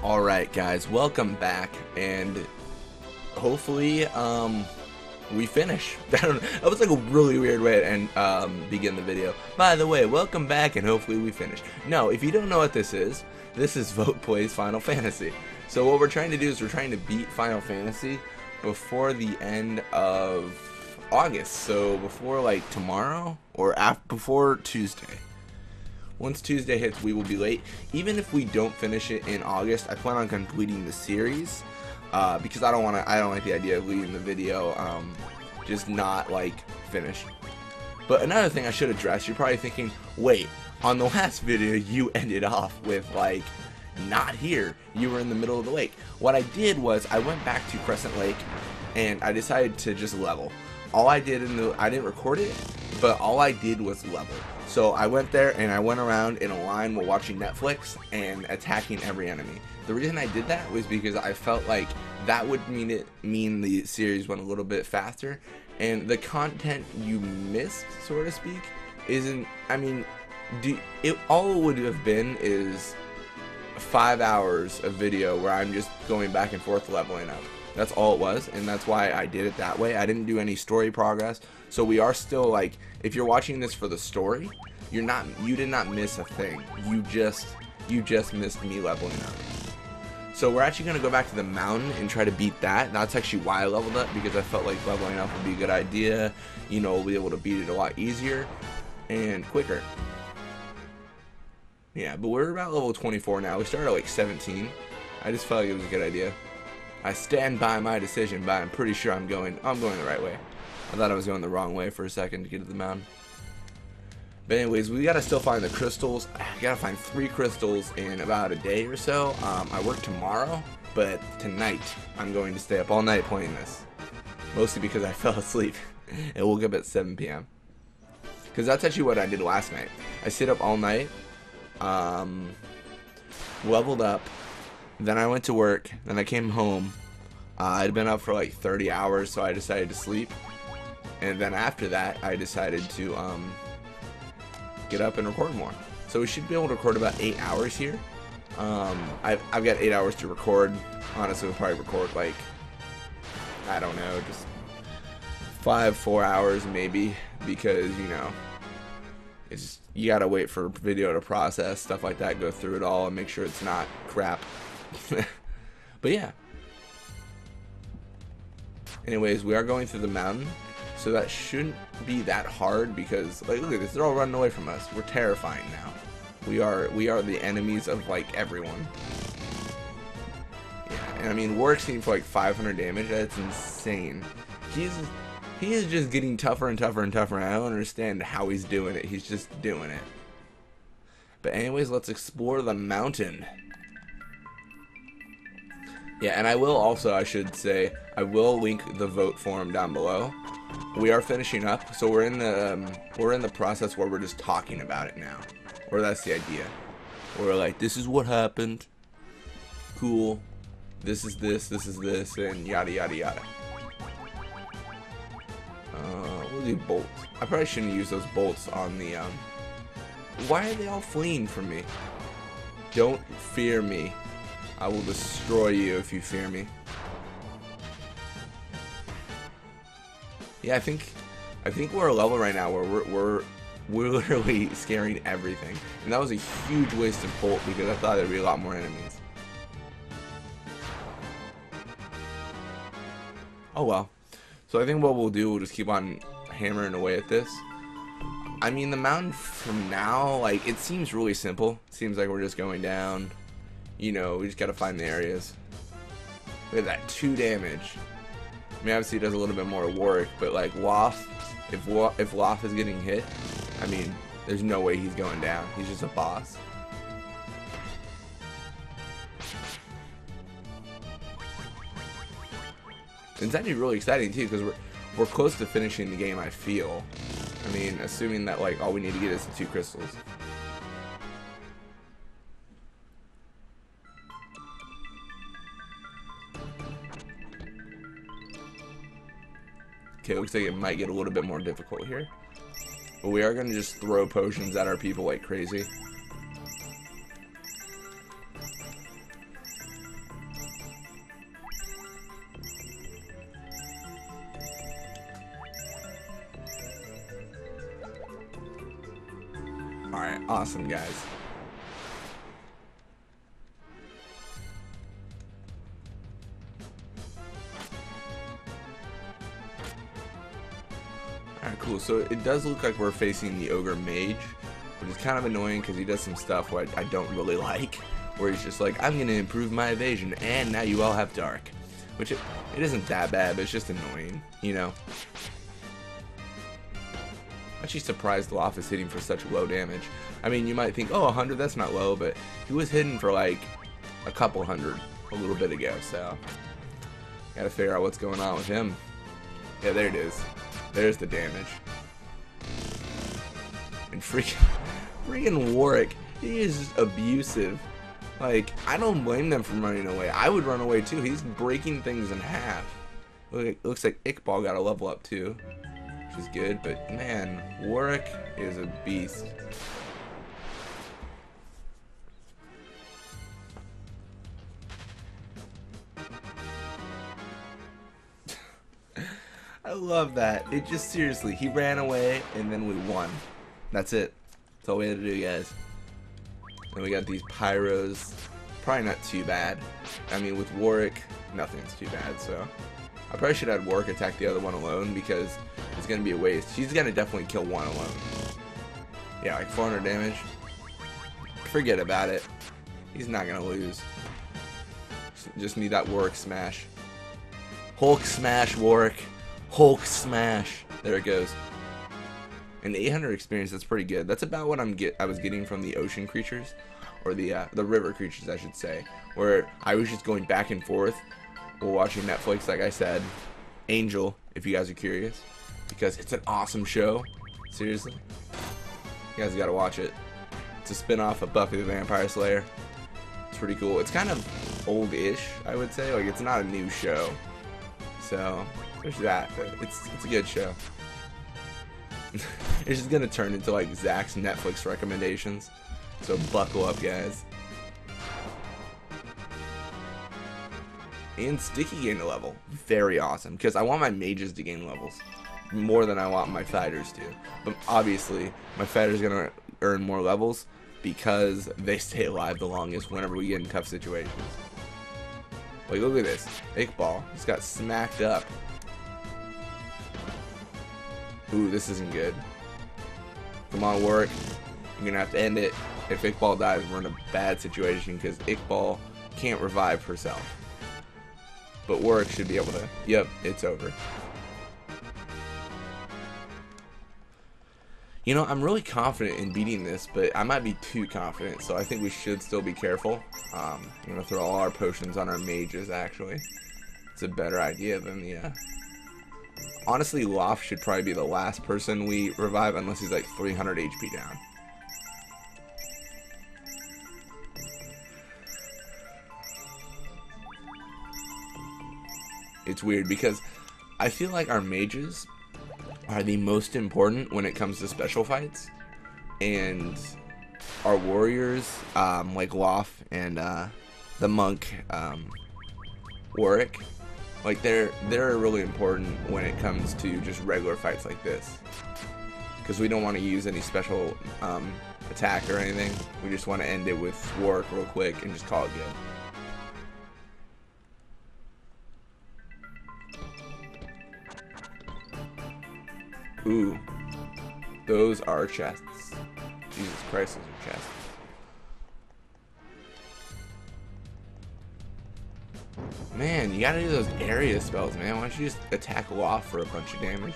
Alright guys, welcome back, and hopefully we finish. That was like a really weird way to begin the video. By the way, welcome back and hopefully we finish. No, if you don't know what this is Vote Plays Final Fantasy. So what we're trying to do is we're trying to beat Final Fantasy before the end of August. So before like tomorrow or before Tuesday. Once Tuesday hits, we will be late. Even if we don't finish it in August, I plan on completing the series because I don't like the idea of leaving the video just not like finished. But another thing I should address, you're probably thinking, wait, on the last video you ended off with like not here. You were in the middle of the lake. What I did was I went back to Crescent Lake and I decided to just level. All I did I didn't record it, but all I did was level. So I went there and I went around in a line while watching Netflix and attacking every enemy. The reason I did that was because I felt like that would mean the series went a little bit faster, and the content you missed, so to speak, isn't. I mean, all it would have been is 5 hours of video where I'm just going back and forth leveling up. That's all it was, and that's why I did it that way. I didn't do any story progress, so we are still like, if you're watching this for the story, you did not miss a thing. You just missed me leveling up. So we're actually gonna go back to the mountain and try to beat that. That's actually why I leveled up, because I felt like leveling up would be a good idea. You know, we'll be able to beat it a lot easier and quicker. Yeah, but we're about level 24 now. We started at like 17. I just felt like it was a good idea. I stand by my decision, but I'm pretty sure I'm going the right way. I thought I was going the wrong way for a second to get to the mountain. But anyways, we gotta still find the crystals. I gotta find 3 crystals in about a day or so. I work tomorrow, but tonight I'm going to stay up all night playing this. Mostly because I fell asleep and woke up at 7 p.m. Because that's actually what I did last night. I stayed up all night, leveled up, then I went to work, then I came home. I'd been up for like 30 hours, so I decided to sleep. And then after that, I decided to get up and record more. So we should be able to record about 8 hours here. I've got 8 hours to record. Honestly, we'll probably record like, I don't know, just 4 hours maybe, because you know, it's you gotta wait for video to process stuff like that, go through it all, and make sure it's not crap. But yeah. Anyways, we are going through the mountain, so that shouldn't be that hard because, like, look at this, they're all running away from us. We're terrifying now. We are the enemies of like everyone. Yeah, and I mean, Warwick's team for like 500 damage. That's insane. He is just getting tougher and tougher and tougher, and I don't understand how he's doing it. He's just doing it. But anyways, let's explore the mountain. Yeah, and I should say, I will link the vote form down below. We are finishing up, so we're in the process where we're just talking about it now. Or that's the idea. We're like, this is what happened. Cool. This is this, and yada yada yada. What are these bolts? I probably shouldn't use those bolts on the Why are they all fleeing from me? Don't fear me. I will destroy you if you fear me. Yeah, I think we're a level right now where we're literally scaring everything, and that was a huge waste of bolt because I thought there'd be a lot more enemies. Oh well. So I think what we'll do, we'll just keep on hammering away at this. I mean, the mountain from now, like, it seems really simple. It seems like we're just going down. You know, we just gotta find the areas. Look at that, 2 damage. I mean, obviously it does a little bit more work, but like Loth, if Loth is getting hit, I mean, there's no way he's going down. He's just a boss. It's actually really exciting too, because we're close to finishing the game, I feel. I mean, assuming that like all we need to get is the 2 crystals. Okay, looks like it might get a little bit more difficult here. But we are going to just throw potions at our people like crazy. awesome, guys. Alright, cool. So it does look like we're facing the Ogre Mage, which is kind of annoying because he does some stuff what I don't really like, where he's just like, I'm going to improve my evasion, and now you all have Dark. Which it isn't that bad, but it's just annoying, you know? I'm actually surprised Loft is hitting for such low damage. I mean, you might think, oh, 100, that's not low, but he was hitting for like a couple hundred a little bit ago, so gotta figure out what's going on with him. Yeah, there it is. There's the damage. And freaking Warwick, he is just abusive. Like, I don't blame them for running away. I would run away too. He's breaking things in half. Looks like Iqbal got a level up too, which is good. But man, Warwick is a beast. I love that. It just, seriously, he ran away and then we won. That's it. That's all we had to do, guys. And we got these pyros, probably not too bad. I mean, with Warwick, nothing's too bad, so. I probably should have had Warwick attack the other one alone because it's going to be a waste. He's going to definitely kill one alone. Yeah, like 400 damage. Forget about it. He's not going to lose. Just need that Warwick smash. Hulk smash, Warwick. Hulk smash. There it goes. And 800 experience, that's pretty good. That's about what I was getting from the ocean creatures, or the river creatures, I should say, where I was just going back and forth while watching Netflix. Like I said, Angel, if you guys are curious, because it's an awesome show. Seriously, you guys gotta watch it. It's a spin-off of Buffy the Vampire Slayer. It's pretty cool. It's kind of old-ish, I would say. Like, it's not a new show, so there's that. But it's a good show. It's just gonna turn into like Zach's Netflix recommendations, so buckle up, guys. And Sticky gained a level. Very awesome, because I want my mages to gain levels more than I want my fighters to. But obviously my fighters gonna earn more levels because they stay alive the longest whenever we get in tough situations. Like, look at this, Iqbal just got smacked up. Ooh, this isn't good. Come on, Warwick. You're gonna have to end it. If Iqbal dies, we're in a bad situation because Iqbal can't revive herself. But Warwick should be able to. Yep, it's over. You know, I'm really confident in beating this, but I might be too confident, so I think we should still be careful. I'm gonna throw all our potions on our mages, actually. It's a better idea than the, honestly, Loft should probably be the last person we revive unless he's like 300 HP down. It's weird because I feel like our mages are the most important when it comes to special fights, and our warriors, like Loft and the monk, Warwick, like they're really important when it comes to just regular fights like this, because we don't want to use any special attack or anything. We just want to end it with Warwick real quick and just call it good. Ooh, those are chests. Jesus Christ, those are chests. Man, you gotta do those area spells, man. Why don't you just attack Loft for a bunch of damage?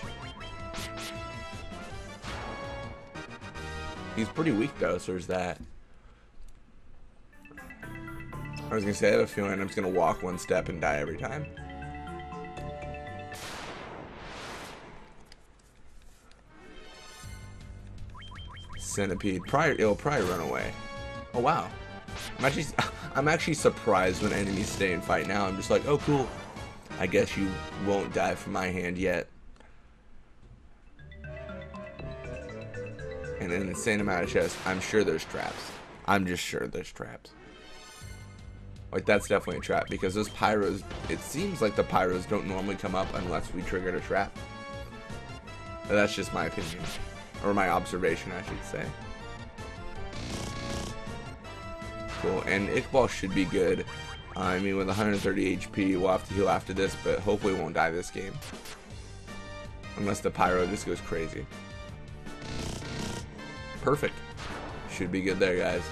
He's pretty weak though, so there's that. I was gonna say, I have a feeling I'm just gonna walk one step and die every time. Centipede. It'll probably run away. Oh wow. I'm actually surprised when enemies stay and fight now. I'm just like, oh cool. I guess you won't die from my hand yet. And an insane amount of chests. I'm sure there's traps. I'm just sure there's traps. Like, that's definitely a trap, because those pyros, it seems like the pyros don't normally come up unless we triggered a trap. But that's just my opinion. Or my observation, I should say. cool. And Iqbal should be good. I mean, with 130 HP, we'll have to heal after this, but hopefully we won't die this game. Unless the pyro just goes crazy. Perfect. Should be good there, guys.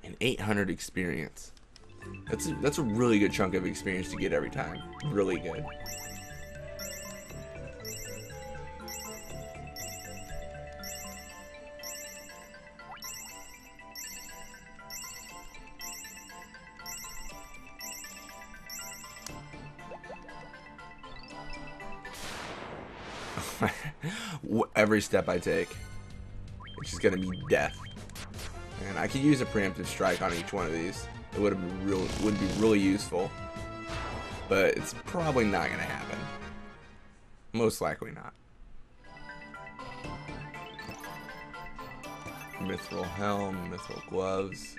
And 800 experience. That's a really good chunk of experience to get every time. Really good. Every step I take, it's just gonna be death. And I could use a preemptive strike on each one of these. It would be really useful, but it's probably not gonna happen. Most likely not. Mithril helm, mithril gloves.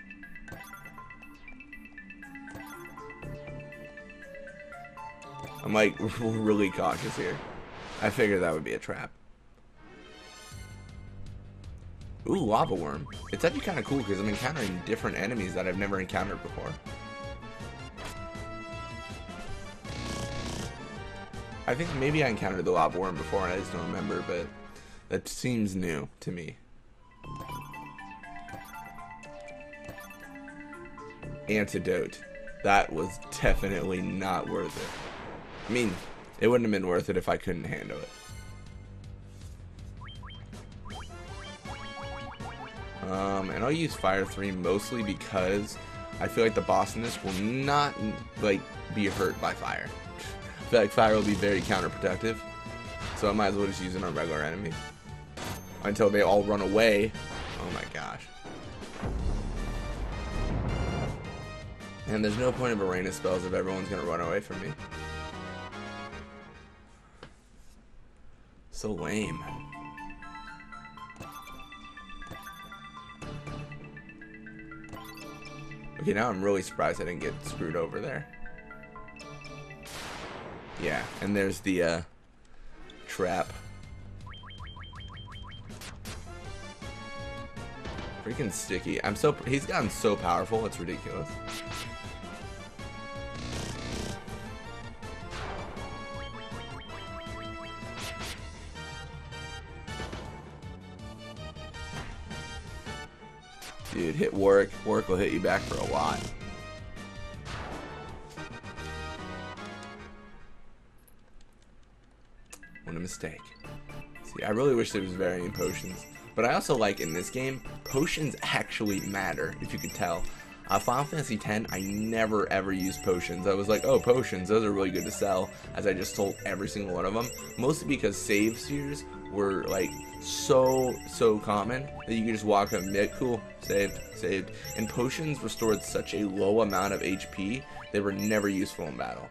I'm like really cautious here. I figured that would be a trap. Ooh, lava worm. It's actually kind of cool because I'm encountering different enemies that I've never encountered before. I think maybe I encountered the lava worm before and I just don't remember, but that seems new to me. Antidote. That was definitely not worth it. I mean, it wouldn't have been worth it if I couldn't handle it. And I'll use Fire 3 mostly because I feel like the boss in this will not like be hurt by fire. I feel like fire will be very counterproductive, so I might as well just use it on regular enemies until they all run away. Oh my gosh! And there's no point of arena spells if everyone's gonna run away from me. So lame. Okay, now I'm really surprised I didn't get screwed over there. Yeah, and there's the trap. Freaking sticky. He's gotten so powerful, it's ridiculous. Dude, hit Warwick. Warwick will hit you back for a lot. What a mistake. See, I really wish there was varying potions. But I also like in this game, potions actually matter, if you could tell. Final Fantasy X, I never ever used potions. I was like, oh, potions, those are really good to sell, as I just sold every single one of them. Mostly because save spheres were like so common that you could just walk up and be like, cool, saved. And potions restored such a low amount of HP, they were never useful in battle.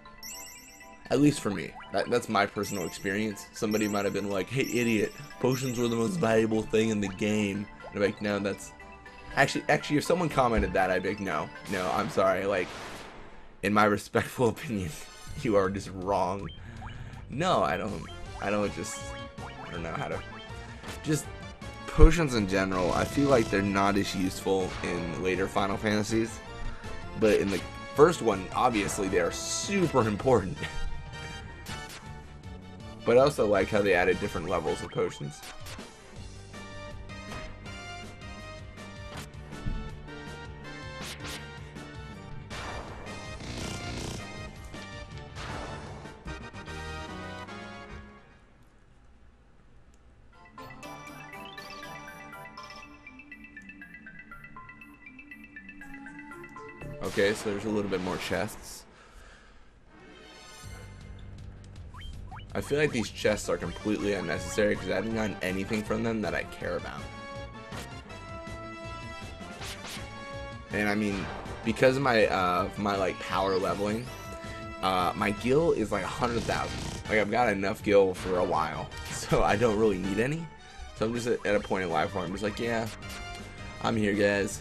At least for me. That's my personal experience. Somebody might have been like, hey idiot, potions were the most valuable thing in the game. And I'm like, no, that's... Actually, if someone commented that, I'd be like, no, I'm sorry. Like, in my respectful opinion, you are just wrong. No, I don't know how to... Just, potions in general, I feel like they're not as useful in later Final Fantasies. But in the first one, obviously, they are super important. But I also like how they added different levels of potions. Okay, so there's a little bit more chests. I feel like these chests are completely unnecessary because I haven't gotten anything from them that I care about. And I mean, because of my like power leveling, my gil is like 100,000. Like I've got enough gil for a while, so I don't really need any. So I'm just at a point in life where I'm just like, yeah, I'm here, guys.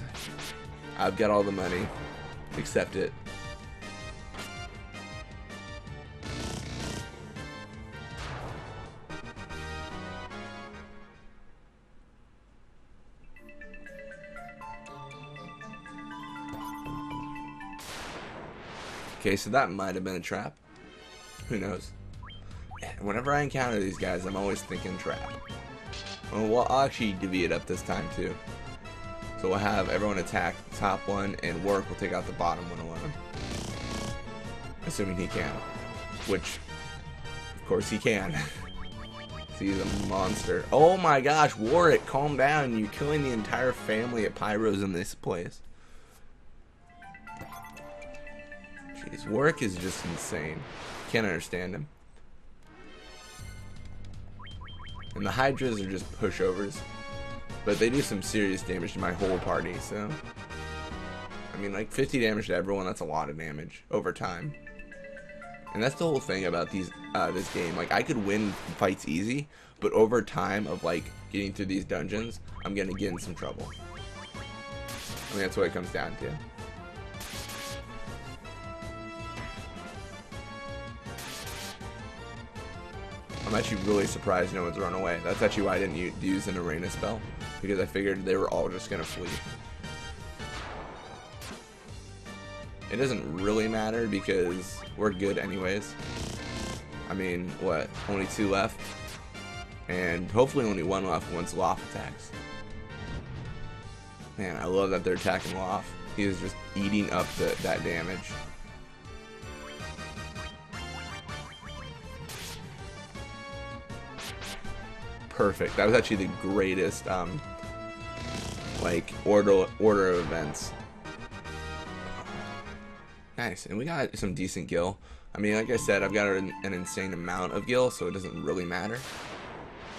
I've got all the money. Accept it. Okay, so that might have been a trap. Who knows? Whenever I encounter these guys, I'm always thinking trap. Well, I'll actually divvy it up this time too. So we'll have everyone attack the top one, and Warwick will take out the bottom one alone. Assuming he can. Which, of course he can. He's a monster. Oh my gosh, Warwick, calm down. You're killing the entire family of Pyros in this place. Jeez, Warwick is just insane. Can't understand him. And the Hydras are just pushovers. But they do some serious damage to my whole party, so... I mean, like, 50 damage to everyone, that's a lot of damage over time. And that's the whole thing about these this game. Like, I could win fights easy, but over time of, like, getting through these dungeons, I'm gonna get in some trouble. I mean, that's what it comes down to. I'm actually really surprised no one's run away. That's actually why I didn't use an arena spell, because I figured they were all just gonna flee. It doesn't really matter because we're good anyways. I mean, what? Only 2 left, and hopefully only 1 left once Loth attacks. Man, I love that they're attacking Loth. He is just eating up that damage. Perfect. That was actually the greatest like order of events. Nice. And we got some decent gil. I mean, like I said, I've got an insane amount of gil, so it doesn't really matter.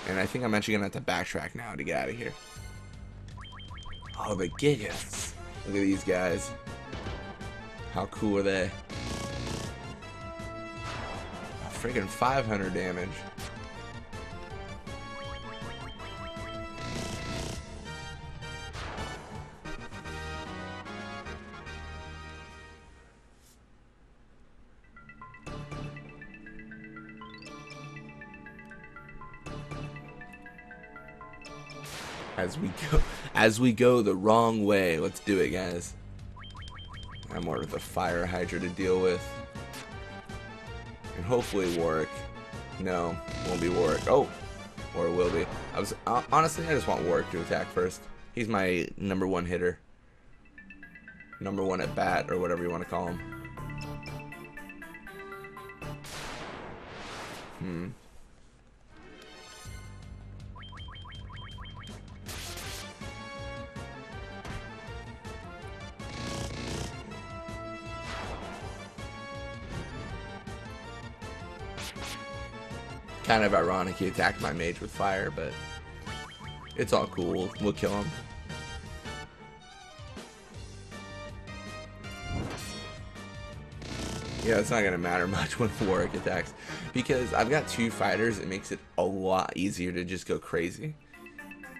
And I think I'm actually gonna have to backtrack now to get out of here. Oh, the Gigas. Look at these guys. How cool are they? Freaking 500 damage. As we go the wrong way. Let's do it, guys. I'm more with a fire hydra to deal with, and hopefully Warwick. No, won't be Warwick. Oh, or it will be. Honestly, I just want Warwick to attack first. He's my #1 hitter, #1 at bat, or whatever you want to call him. Kind of ironic he attacked my mage with fire, but it's all cool. We'll kill him. Yeah, it's not going to matter much when Warwick attacks, because I've got 2 fighters. It makes it a lot easier to just go crazy,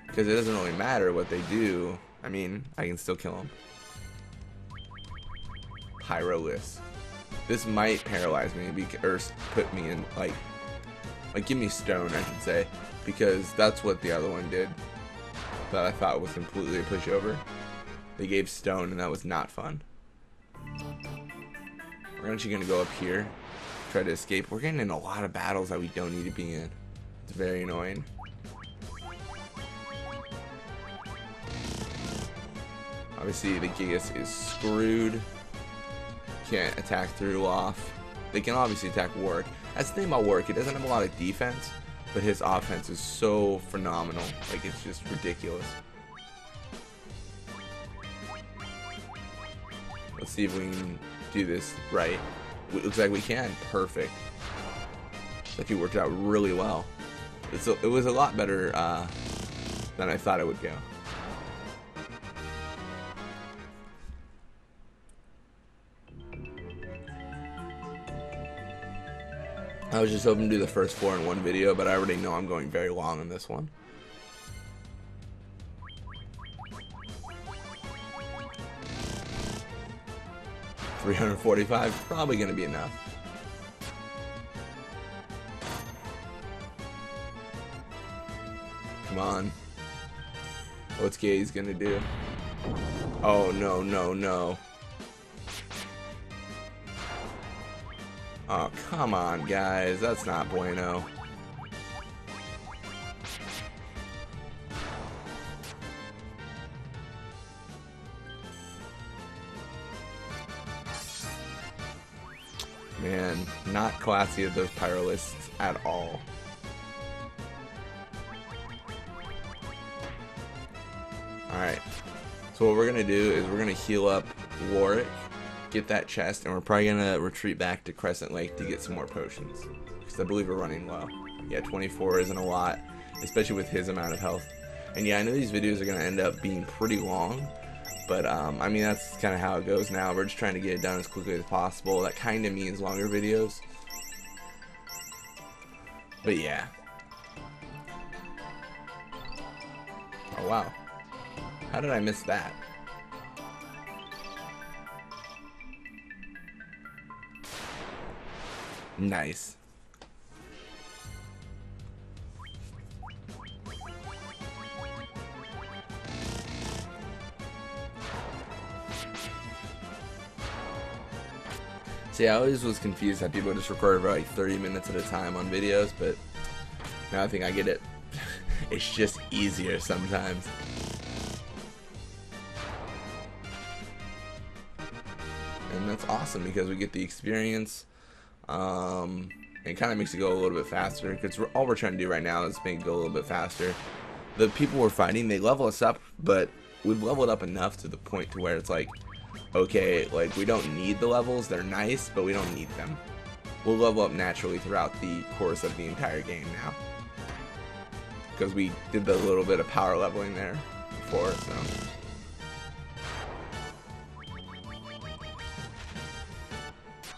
because it doesn't really matter what they do. I mean, I can still kill them. Pyro-less. This might paralyze me, or put me in, like give me stone, I should say, because that's what the other one did that I thought was completely a pushover. They gave stone, and that was not fun. We're actually going to go up here, try to escape. We're getting in a lot of battles that we don't need to be in. It's very annoying. Obviously, the Gigas is screwed. Can't attack through off. They can obviously attack Warwick. That's the thing about Warwick. He doesn't have a lot of defense, but his offense is so phenomenal. Like, it's just ridiculous. Let's see if we can do this right. It looks like we can. Perfect. Looks like it worked out really well. It was a lot better than I thought it would go. I was just hoping to do the first 4 in one video, but I already know I'm going very long on this one. $345, probably going to be enough. Come on. What's Gaze going to do? Oh, no, no, no. Oh, come on, guys. That's not bueno. Man, not classy of those Pyrolists at all. Alright. So what we're going to do is we're going to heal up Warwick, get that chest, and we're probably going to retreat back to Crescent Lake to get some more potions. Because I believe we're running low. Yeah, 24 isn't a lot, especially with his amount of health. And yeah, I know these videos are going to end up being pretty long. But, I mean, that's kind of how it goes now. We're just trying to get it done as quickly as possible. That kind of means longer videos. But, yeah. Oh, wow. How did I miss that? Nice. See, I always was confused how people just record for like 30 minutes at a time on videos, but now I think I get it. It's just easier sometimes. And that's awesome because we get the experience. It kind of makes it go a little bit faster because all we're trying to do right now is make it go a little bit faster. The people we're fighting, they level us up, but we've leveled up enough to the point to where it's like, okay, like we don't need the levels, they're nice, but we don't need them. We'll level up naturally throughout the course of the entire game now. Because we did the little bit of power leveling there before, so.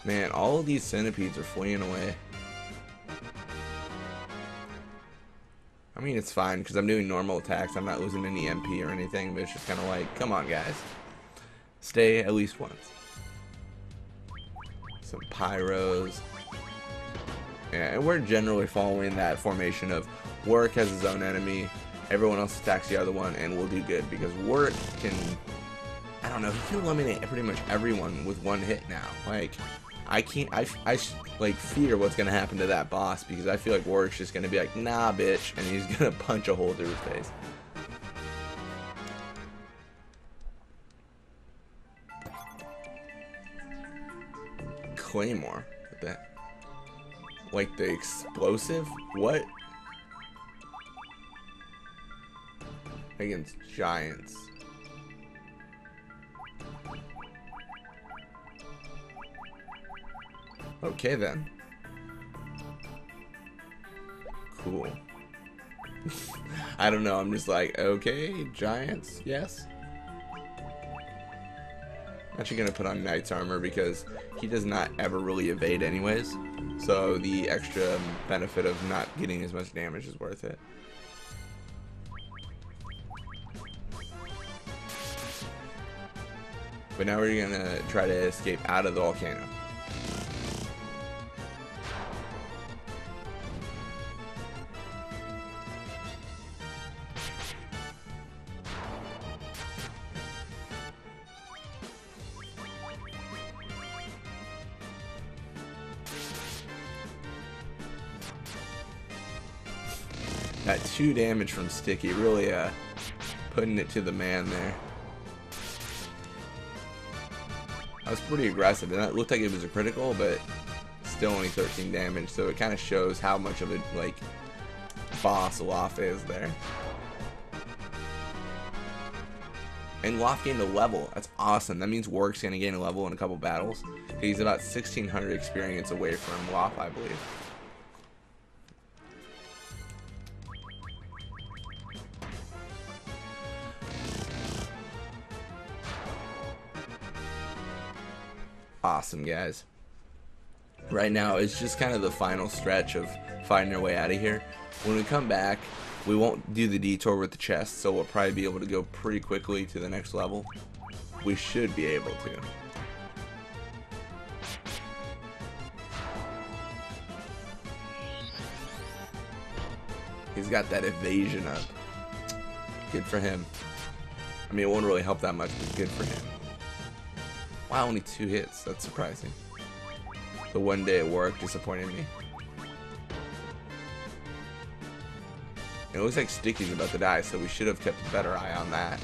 Man, all of these centipedes are fleeing away. I mean, it's fine because I'm doing normal attacks. I'm not losing any MP or anything, but it's just kind of like, come on, guys. Stay at least once. Some pyros. Yeah, and we're generally following that formation of Warwick has his own enemy, everyone else attacks the other one, and we'll do good because Warwick can, I don't know, he can eliminate pretty much everyone with one hit now. Like, I can't, I like fear what's gonna happen to that boss because I feel like Warwick's just gonna be like, nah, bitch, and he's gonna punch a hole through his face. Claymore, that, like the explosive? What? Against giants. Okay then. Cool. I don't know, I'm just like, okay, giants, yes. I'm actually gonna put on Knight's armor because he does not ever really evade anyways. So the extra benefit of not getting as much damage is worth it. But now we're gonna try to escape out of the volcano. Got 2 damage from Sticky, really putting it to the man there. That was pretty aggressive, and that looked like it was a critical, but still only 13 damage, so it kind of shows how much of a, like, boss Loth is there. And Loth gained a level. That's awesome. That means Warwick's going to gain a level in a couple battles. He's about 1,600 experience away from Loth, I believe. Awesome, guys. Right now it's just kind of the final stretch of finding our way out of here. When we come back, we won't do the detour with the chest, so we'll probably be able to go pretty quickly to the next level. We should be able to. He's got that evasion up. Good for him. I mean, it won't really help that much, but good for him. Wow, only 2 hits. That's surprising. The one day at work disappointed me. It looks like Sticky's about to die, so we should have kept a better eye on that.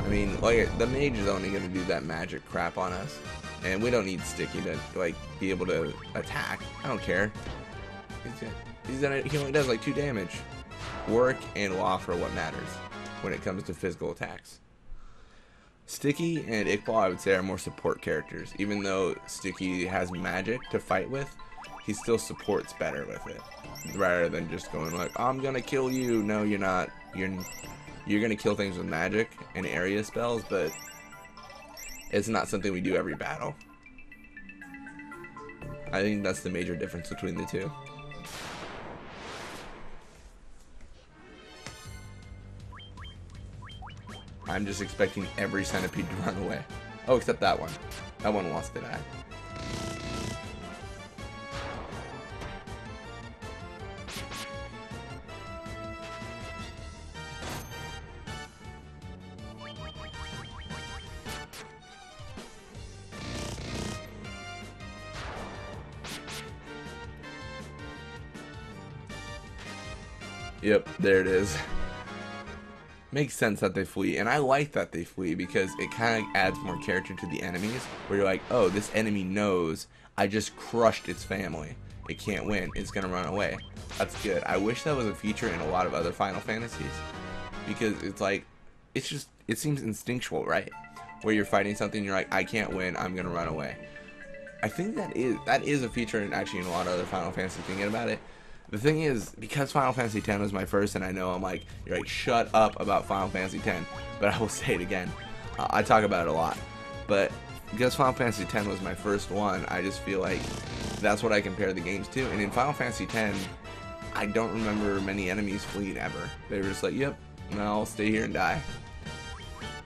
I mean, like, the mage is only going to do that magic crap on us. And we don't need Sticky to, like, be able to attack. I don't care. He only does, like, 2 damage. Work and Waff are what matters when it comes to physical attacks. Sticky and Iqbal, I would say, are more support characters. Even though Sticky has magic to fight with, he still supports better with it. Rather than just going like, I'm going to kill you. No, you're not. You're going to kill things with magic and area spells, but it's not something we do every battle. I think that's the major difference between the two. I'm just expecting every centipede to run away. Oh, except that one. That one wants to die. Yep, there it is. Makes sense that they flee, and I like that they flee because it kind of adds more character to the enemies, where you're like, oh, this enemy knows I just crushed its family. It can't win. It's going to run away. That's good. I wish that was a feature in a lot of other Final Fantasies, because it's like, it seems instinctual, right? Where you're fighting something, you're like, I can't win, I'm going to run away. I think that is a feature in a lot of other Final Fantasy, thinking about it. The thing is, because Final Fantasy X was my first, and I know you're like, shut up about Final Fantasy X, but I will say it again. I talk about it a lot. But because Final Fantasy X was my first one, I just feel like that's what I compare the games to. And in Final Fantasy X, I don't remember many enemies fleeing ever. They were just like, yep, no, I'll stay here and die.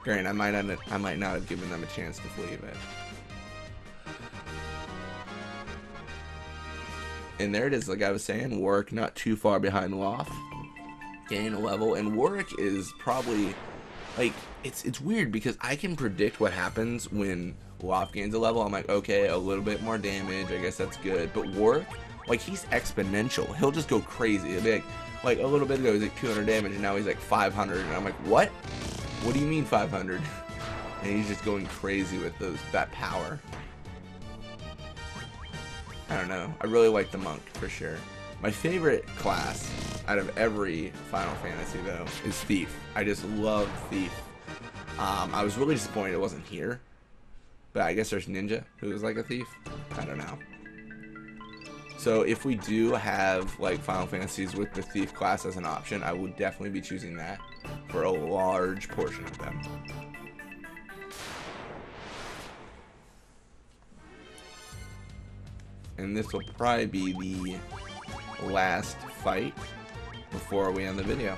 Granted, I might not have given them a chance to flee, but... And there it is, like I was saying, Warwick not too far behind Waff. Gain a level, and Warwick is probably, like, it's weird because I can predict what happens when Waff gains a level. I'm like, okay, a little bit more damage, I guess that's good. But Warwick, like, he's exponential. He'll just go crazy. It'll be like a little bit ago, he's like 200 damage, and now he's like 500, and I'm like, what? What do you mean 500? And he's just going crazy with that power. I don't know. I really like the monk for sure. My favorite class out of every Final Fantasy though is Thief. I just love Thief. I was really disappointed it wasn't here, but I guess there's Ninja who is like a thief. I don't know. So if we do have like Final Fantasies with the Thief class as an option, I would definitely be choosing that for a large portion of them. And this will probably be the last fight before we end the video.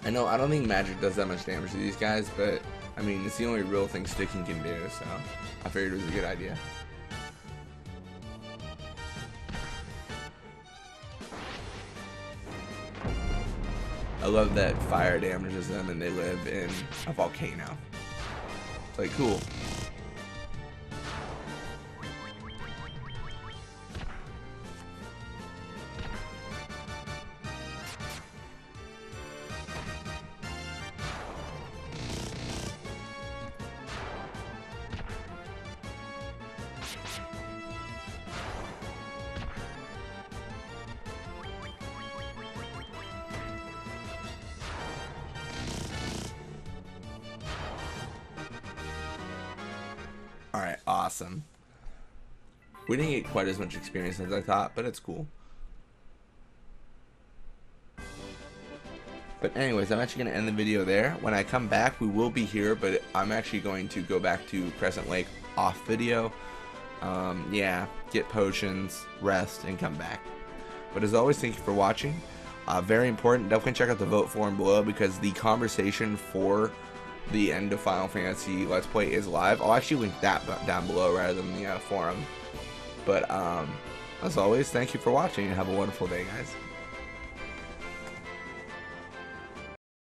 I know I don't think magic does that much damage to these guys, but I mean it's the only real thing sticking can do, so I figured it was a good idea. I love that fire damages them and they live in a volcano. It's like cool. Alright, awesome. We didn't get quite as much experience as I thought, but it's cool. But anyways, I'm actually going to end the video there. When I come back, we will be here, but I'm actually going to go back to Crescent Lake off video. Yeah, get potions, rest, and come back. But as always, thank you for watching. Very important, definitely check out the vote forum below because the conversation for the end of Final Fantasy Let's Play is live. I'll actually link that down below rather than the forum. But as always, thank you for watching and have a wonderful day, guys.